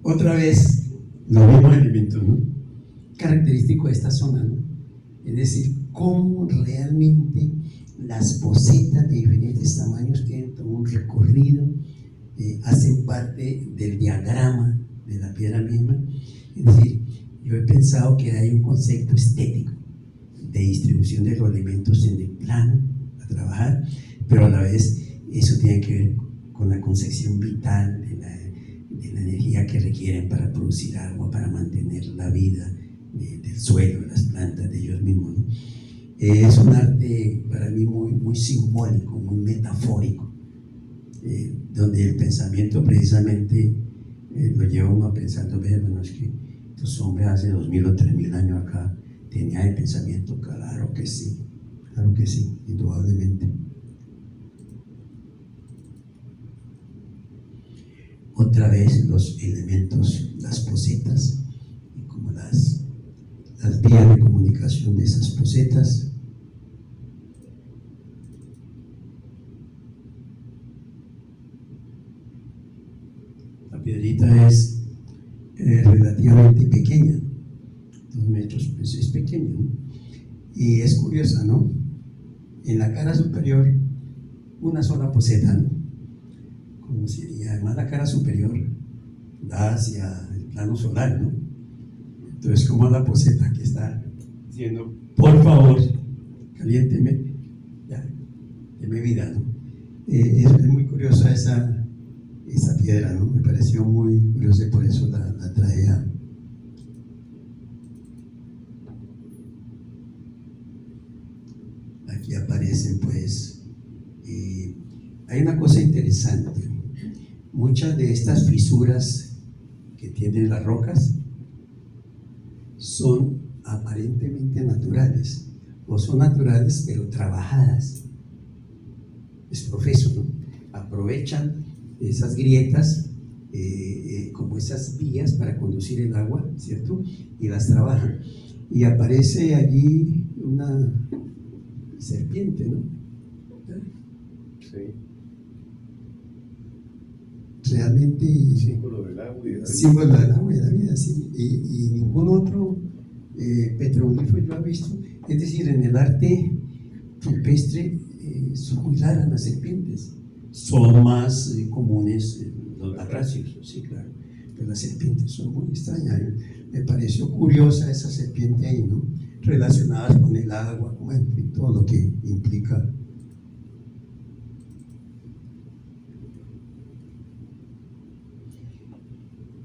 Otra vez, los mismos elementos, ¿no? Característico de esta zona, ¿no? Es decir, cómo realmente las posetas de diferentes tamaños tienen todo un recorrido, hacen parte del diagrama de la piedra misma. Es decir, yo he pensado que hay un concepto estético de distribución de los elementos en el plano a trabajar, pero a la vez eso tiene que ver con la concepción vital de la energía que requieren para producir agua, para mantener la vida del suelo, de las plantas, de ellos mismos, ¿no? Es un arte para mí simbólico, muy metafórico, donde el pensamiento precisamente lo lleva uno pensando, bueno, es que estos hombres hace 2000 o 3000 años acá tenían el pensamiento, claro que sí, indudablemente. Otra vez los elementos, las posetas, y como las vías de comunicación de esas posetas. La piedrita es relativamente pequeña, 2 metros, pues es pequeña, ¿no? Y es curiosa, ¿no? En la cara superior, una sola poseta, ¿no? Como sería, además la cara superior da hacia el plano solar, ¿no? Entonces, como la poseta que está diciendo, por favor, caliénteme, ya, deme vida, ¿no? Es muy curiosa esa piedra, ¿no? Me pareció muy curiosa y por eso la traía. Aquí aparecen, pues, hay una cosa interesante. Muchas de estas fisuras que tienen las rocas son aparentemente naturales, o son naturales pero trabajadas. Es profeso, ¿no? Aprovechan esas grietas como esas vías para conducir el agua, ¿cierto? Y las trabajan. Y aparece allí una serpiente, ¿no? Sí. Realmente Símbolo del agua y de la vida. símbolo del agua y de la vida, sí. Y ningún otro petroglifo yo he visto. Es decir, en el arte rupestre son muy raras las serpientes. Son más comunes los batracios, sí, claro. Pero las serpientes son muy extrañas. Me pareció curiosa esa serpiente ahí, ¿no? Relacionadas con el agua, con todo lo que implica.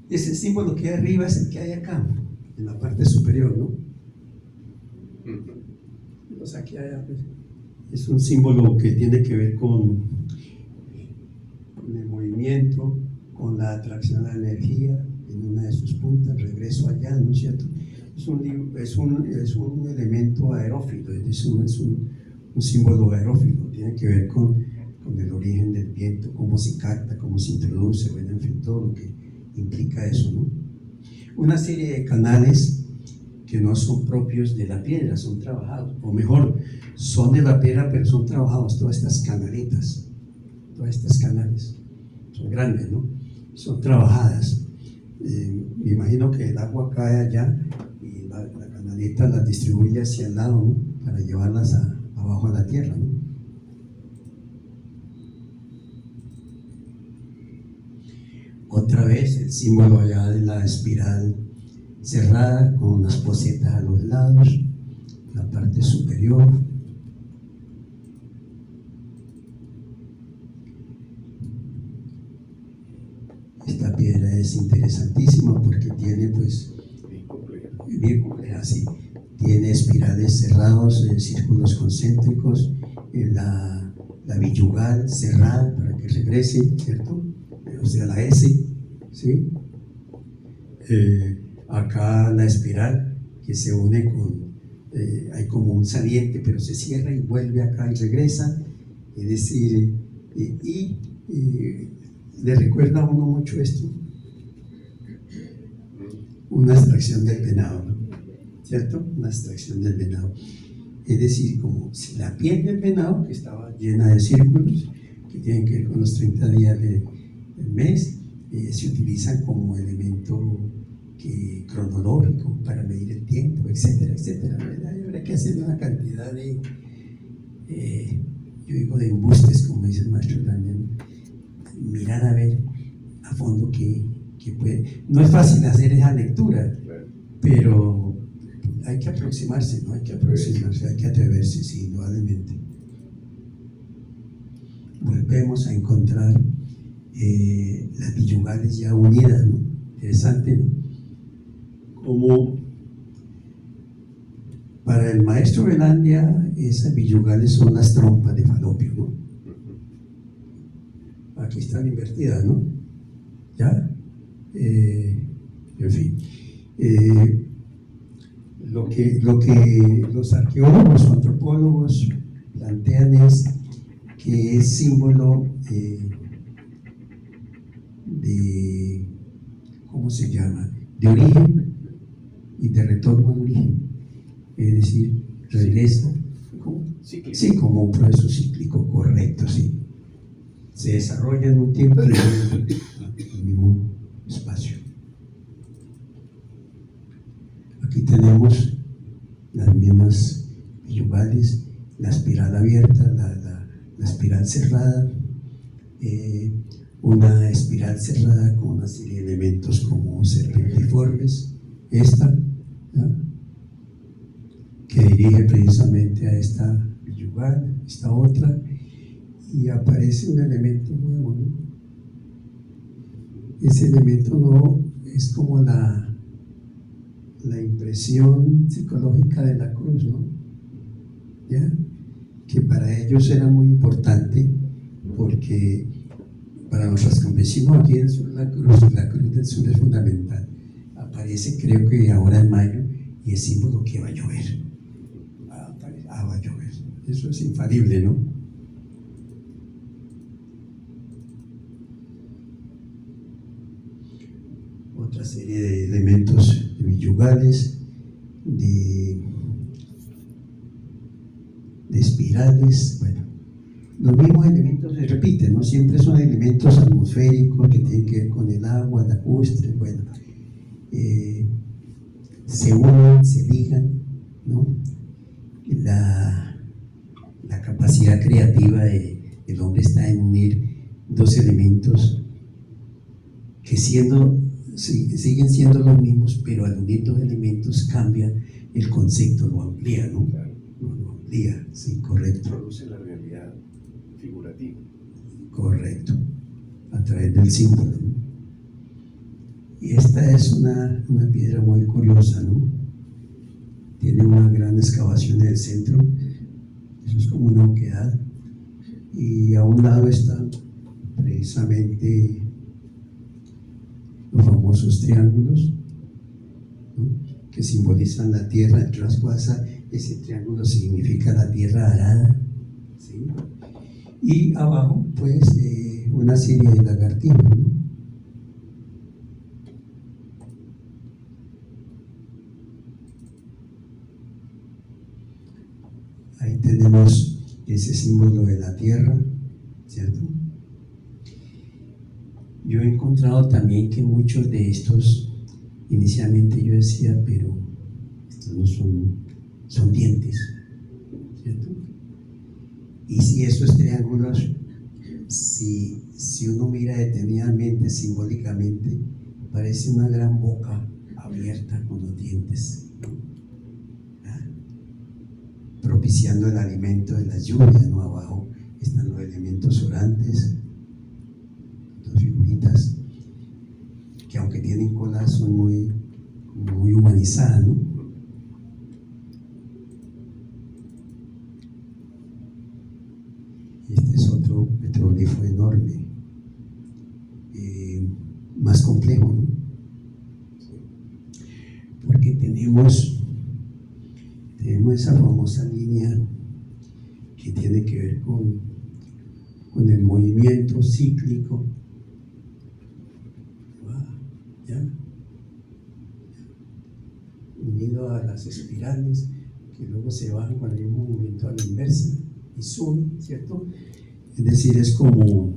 Ese símbolo que hay arriba es el que hay acá, en la parte superior, ¿no? Entonces aquí hay, pues, es un símbolo que tiene que ver con el movimiento, con la atracción a la energía en una de sus puntas, regreso allá, ¿no es cierto? Es un elemento aerófilo, es un símbolo aerófilo, tiene que ver con el origen del viento, cómo se capta, cómo se introduce, bueno, en fin, todo lo que implica eso, ¿no? Una serie de canales que no son propios de la piedra, son trabajados, o mejor, son de la piedra, pero son trabajados, todas estas canaletas, todas estas canales, son grandes, ¿no? Son trabajadas. Me imagino que el agua cae allá y la canaleta las distribuye hacia el lado, ¿no? Para llevarlas abajo a la tierra, ¿no? Otra vez el símbolo allá de la espiral cerrada con unas posetas a los lados, la parte superior. Esta piedra es interesantísima porque tiene, pues, bien compleja, sí. Tiene espirales cerrados, círculos concéntricos, la biyugal cerrada para que regrese, ¿cierto? O sea, la S, ¿sí? Acá la espiral que se une con, hay como un saliente, pero se cierra y vuelve acá y regresa, es decir, le recuerda a uno mucho esto, una extracción del venado, ¿no? ¿Cierto? Una extracción del venado, es decir, como si la piel del venado, que estaba llena de círculos, que tienen que ver con los 30 días del mes, se utilizan como elemento cronológico para medir el tiempo, etcétera, etcétera. Habrá que hacer una cantidad de, yo digo, de embustes, como dice el maestro Daniel, mirar a ver a fondo qué puede. No es fácil hacer esa lectura, pero hay que aproximarse, ¿no? Hay que aproximarse, hay que atreverse, sí, indudablemente. Volvemos a encontrar las biyugales ya unidas, ¿no? Interesante, ¿no? Como Para el maestro Velandia, esas villugales son las trompas de Falopio, ¿no? Aquí están invertidas, ¿no? ¿Ya? En fin. Lo que los arqueólogos o antropólogos plantean es que es símbolo de, ¿cómo se llama?, de origen y de retorno al origen, es decir, regresa, Cíclico. sí, como un proceso cíclico, correcto, sí, se desarrolla en un tiempo y en el mismo espacio. Aquí tenemos las mismas villugales, la espiral abierta, la espiral cerrada, una espiral cerrada con una serie de elementos como serpentiformes, esta, ¿no?, que dirige precisamente a esta villugale, esta otra, y aparece un elemento nuevo, ¿no? Ese elemento nuevo es como la impresión psicológica de la cruz, ¿no? ¿Ya? Que para ellos era muy importante, porque para nuestros campesinos aquí en el sur la cruz del sur es fundamental. Aparece, creo que ahora en mayo, y es símbolo que va a llover. Va a llover. Eso es infalible, ¿no? Otra serie de elementos villugales, de espirales, bueno, los mismos elementos se repiten, ¿no? Siempre son elementos atmosféricos que tienen que ver con el agua, lacustre, bueno, se unen, se ligan, ¿no? La capacidad creativa del hombre está en unir dos elementos que siguen siendo los mismos, pero al unir dos elementos cambia el concepto, lo amplía, ¿no? Claro. Lo amplía, sí, correcto. Produce la realidad figurativa. Correcto, a través del símbolo, ¿no? Y esta es una piedra muy curiosa, ¿no? Tiene una gran excavación en el centro, eso es como una oquedad, y a un lado están precisamente los famosos triángulos, ¿no?, que simbolizan la tierra. En Trasguasa, ese triángulo significa la tierra arada, ¿sí? Y abajo, pues, una serie de lagartijos, ¿no? Ahí tenemos ese símbolo de la tierra, ¿cierto? Yo he encontrado también que muchos de estos, inicialmente yo decía, pero estos no son dientes, ¿cierto? Y si esos triángulos, si uno mira detenidamente, simbólicamente, parece una gran boca abierta con los dientes, ¿no?, propiciando el alimento de las lluvias, ¿no? Abajo están los elementos orantes, dos figuritas que, aunque tienen colas, son muy humanizadas, ¿no? Este es otro petroglifo enorme, más complejo, ¿no? Porque tenemos esa famosa línea que tiene que ver con el movimiento cíclico, ¿ya?, unido a las espirales que luego se bajan con el mismo movimiento a la inversa y suben, ¿cierto? Es decir, es como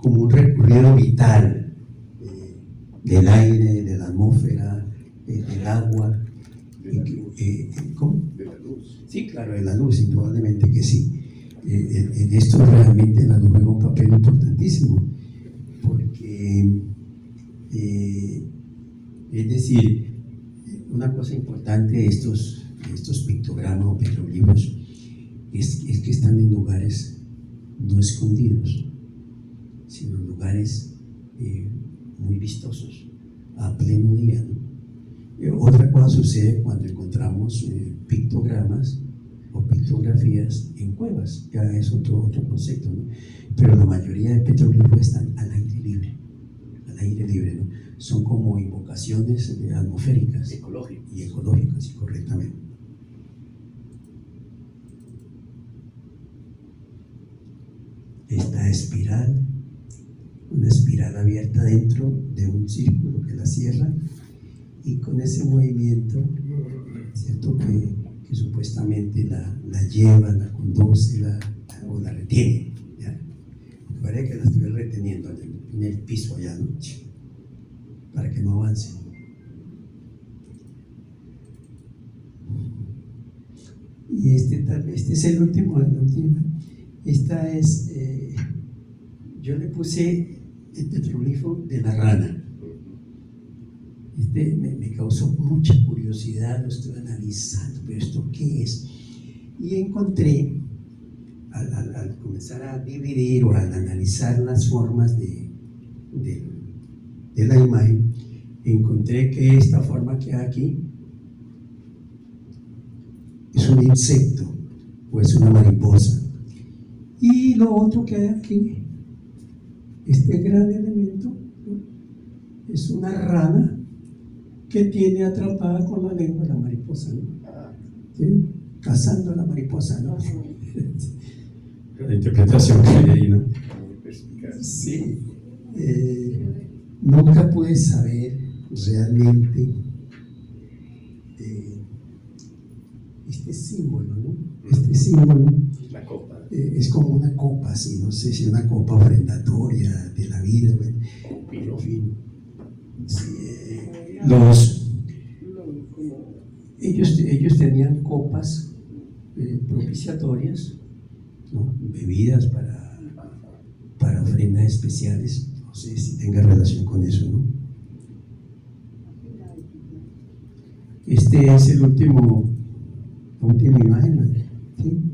un recorrido vital del aire, de la atmósfera, del agua. ¿Cómo? De la luz. Sí, claro, de la luz, indudablemente que sí. En esto realmente la luz juega un papel importantísimo, porque, es decir, una cosa importante de estos pictogramas o petroglifos es que están en lugares no escondidos, sino en lugares muy vistosos, a pleno día, ¿no? Otra cosa sucede cuando encontramos pictogramas o pictografías en cuevas, ya es otro concepto, ¿no? Pero la mayoría de petroglifos están al aire libre, ¿no? Son como invocaciones atmosféricas y ecológicas, sí, correctamente. Esta espiral, una espiral abierta dentro de un círculo que la cierra, y con ese movimiento, ¿cierto? Que supuestamente la lleva, la conduce o la retiene, ¿ya? Me parece que la estoy reteniendo en el piso allá, ¿no? Para que no avance. Y este es el último, la última. Esta es, yo le puse el petroglifo de la rana. Me causó mucha curiosidad, lo estoy analizando, pero ¿esto qué es? Y encontré, al comenzar a dividir o al analizar las formas de la imagen, encontré que esta forma que hay aquí es un insecto o es una mariposa. Y lo otro que hay aquí, este gran elemento, ¿no? Es una rana que tiene atrapada con la lengua la mariposa, ¿no? ¿Sí? Cazando a la mariposa, ¿no? La interpretación que leí, ¿no? Sí. Nunca pude saber realmente este símbolo, ¿no? Este símbolo La copa. Es como una copa, así, no sé si una copa ofrendatoria de la vida, bueno, en fin. Sí, ellos tenían copas propiciatorias, ¿no? Bebidas para ofrendas especiales. No sé si tenga relación con eso, ¿no? Este es la última imagen, ¿sí?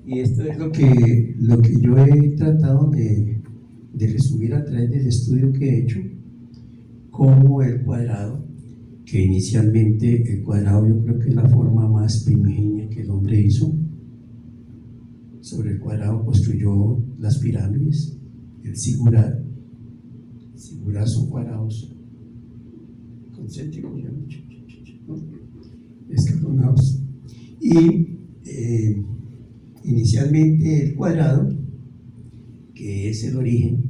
Y esto es lo que yo he tratado de resumir a través del estudio que he hecho, como el cuadrado, que inicialmente el cuadrado yo creo que es la forma más primigenia que el hombre hizo. Sobre el cuadrado construyó las pirámides, el sigurat. Sigurat son cuadrados concéntricos, ¿no? Escalonados. Y inicialmente el cuadrado, que es el origen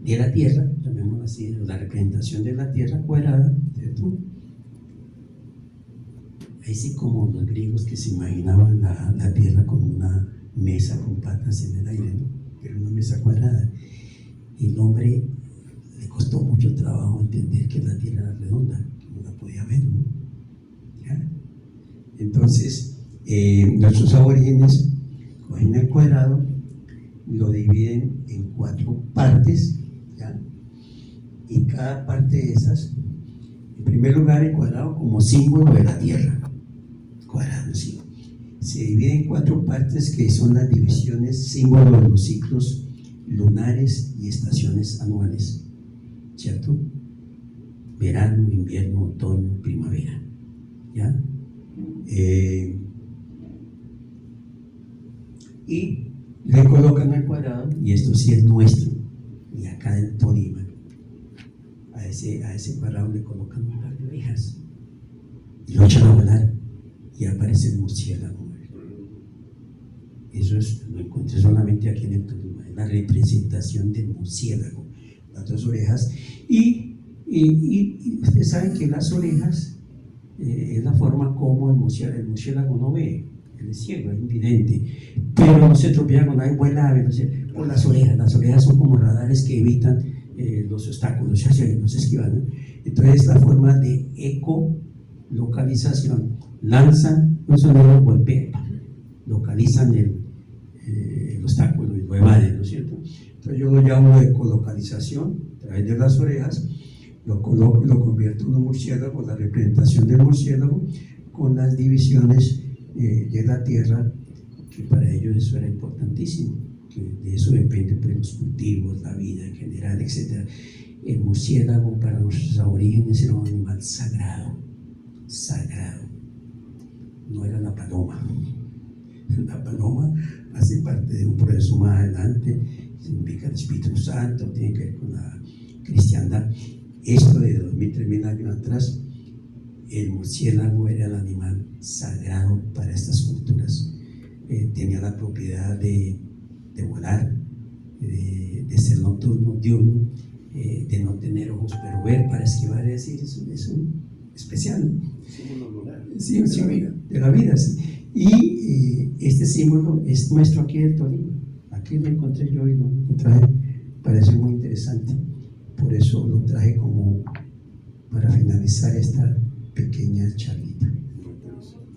de la Tierra, llamémoslo así, la representación de la Tierra cuadrada, ¿cierto? Ahí sí, como los griegos que se imaginaban la Tierra como una mesa con patas en el aire, ¿no? Pero una mesa cuadrada. Y el hombre le costó mucho trabajo entender que la Tierra era redonda, que no la podía ver, ¿no? ¿Ya? Entonces, nuestros aborígenes cogen el cuadrado, lo dividen en 4 partes, ¿ya? Y cada parte de esas, en primer lugar, el cuadrado como símbolo de la Tierra. Cuadrado, sí. Se divide en 4 partes que son las divisiones, símbolo de los ciclos lunares y estaciones anuales, ¿cierto? Verano, invierno, otoño, primavera, ¿ya? Y le colocan al cuadrado, y esto sí es nuestro, y acá en Tolima, a ese cuadrado le colocan un par de orejas y lo echan a volar y aparece el murciélago. Eso lo encontré solamente aquí en el Tolima, es la representación del murciélago, las 2 orejas. Y ustedes saben que las orejas es la forma como el murciélago no ve. Él es ciego, es invidente, pero no se tropieza con nada, vuela a ver, por las orejas. Las orejas son como radares que evitan los obstáculos, no se esquivan, ¿no? Entonces es la forma de ecolocalización. Lanzan un sonido, golpean, localizan el obstáculo y lo evaden, ¿no es cierto? Entonces yo lo llamo de ecolocalización a través de las orejas, lo coloco y lo convierto en un murciélago, la representación del murciélago con las divisiones de la Tierra, que para ellos eso era importantísimo, que de eso depende pues, los cultivos, la vida en general, etc. El murciélago para nuestros aborígenes era un animal sagrado, sagrado. No era la paloma. La paloma hace parte de un proceso más adelante, significa el Espíritu Santo, tiene que ver con la cristiandad. Esto de 2000-3000 años atrás, el murciélago era el animal sagrado para estas culturas. Tenía la propiedad de volar, de ser nocturno, diurno, de no tener ojos, pero ver para esquivar, es decir, es un especial. Símbolo lunar. Sí, un de la símbolo vida. de la vida, sí. Y este símbolo es nuestro aquí del Tolima. Aquí lo encontré yo y lo traje, parece muy interesante. Por eso lo traje como para finalizar esta pequeña charlita. Muy interesante.